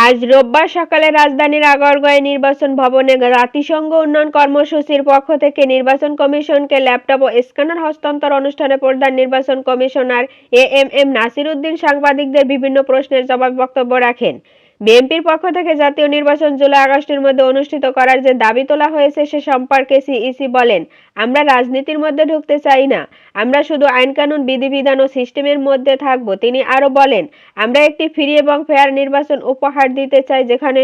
আজ রোববার সকালে রাজধানীর আগারগাঁওয়ে নির্বাচন ভবনে জাতিসংঘ উন্নয়ন কর্মসূচির পক্ষ থেকে নির্বাচন কমিশনকে ল্যাপটপ ও স্ক্যানার হস্তান্তর অনুষ্ঠানে প্রধান নির্বাচন কমিশনার এএমএম নাসির উদ্দিন সাংবাদিকদের বিভিন্ন প্রশ্নের জবাবে বক্তব্য রাখেন। বিএনপির পক্ষ থেকে জাতীয় নির্বাচন জুলাই-আগস্টের মধ্যে অনুষ্ঠিত করার যে দাবি তোলা হয়েছে সে সম্পর্কে সিইসি বলেন, আমরা রাজনীতির মধ্যে ঢুকতে চাই না, আমরা শুধু আইনকানুন, বিধিবিধান ও সিস্টেমের মধ্যে থাকব। তিনি আরও বলেন, আমরা একটি ফ্রি এবং ফেয়ার নির্বাচন উপহার দিতে চাই যেখানে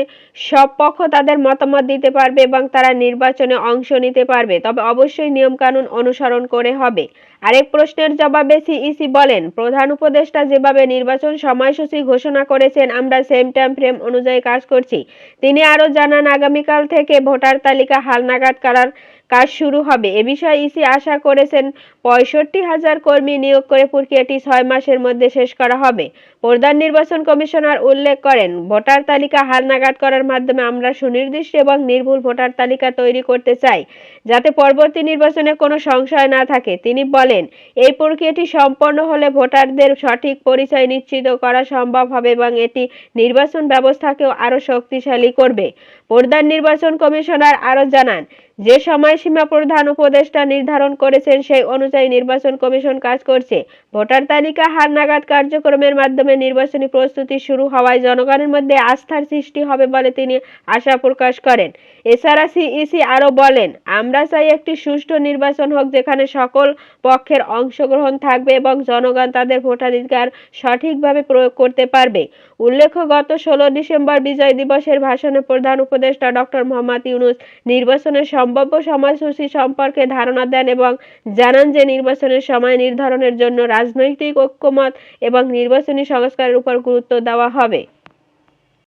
সব পক্ষ তাদের মতামত দিতে পারবে এবং তারা নির্বাচনে অংশ নিতে পারবে, তবে অবশ্যই নিয়মকানুন অনুসরণ করে হবে। আরেক প্রশ্নের জবাবে সিইসি বলেন, প্রধান উপদেষ্টা যেভাবে নির্বাচন সময়সূচি ঘোষণা করেছেন আমরা সেম টাইম ফ্রেম অনুযায়ী কাজ করছি। তিনি আরও জানান, আগামীকাল থেকে ভোটার তালিকা হালনাগাদ করার কাজ শুরু হবে। এ বিষয়ে ইসি আশা করেছেন ৬৫,০০০ কর্মী নিয়োগ করে প্রক্রিয়াটি ৬ মাসের মধ্যে শেষ করা হবে। প্রধান নির্বাচন কমিশনার উল্লেখ করেন, ভোটার তালিকা হালনাগাদ করার মাধ্যমে আমরা সুনির্দিষ্ট এবং নির্ভুল ভোটার তালিকা তৈরি করতে চাই যাতে পরবর্তী নির্বাচনে কোনো সংশয় না থাকে। তিনি বলেন, এই প্রক্রিয়াটি সম্পন্ন হলে ভোটারদের সঠিক পরিচয় নিশ্চিত করা সম্ভব হবে এবং এটি নির্বাচন ব্যবস্থাকেও আরও শক্তিশালী করবে। প্রধান নির্বাচন কমিশনার আরও জানান, যে সময়সীমা প্রধান উপদেষ্টা নির্ধারণ করেছেন সেই অনুযায়ী নির্বাচন কমিশন কাজ করছে। ভোটার তালিকা হালনাগাদ কার্যক্রমের মাধ্যমে নির্বাচনী প্রস্তুতি শুরু হওয়ায় জনগণের মধ্যে আস্থার সৃষ্টি হবে বলে তিনি আশা প্রকাশ করেন। এছাড়া সিইসি আরও বলেন, আমরা চাই একটি সুষ্ঠু নির্বাচন হোক যেখানে সকল পক্ষের অংশগ্রহণ থাকবে এবং জনগণ তাদের ভোটাধিকার সঠিকভাবে প্রয়োগ করতে পারবে। উল্লেখ্য, গত ১৬ ডিসেম্বর বিজয় দিবসের ভাষণে প্রধান উপদেষ্টা ডক্টর মোহাম্মদ ইউনূস নির্বাচনের সম্ভাব্য সময়সূচি সম্পর্কে ধারণা দেন এবং জানান যে নির্বাচনের সময় নির্ধারণের জন্য রাজনৈতিক ঐকমত্য এবং নির্বাচনী সংস্কারের উপর গুরুত্ব দেওয়া হবে।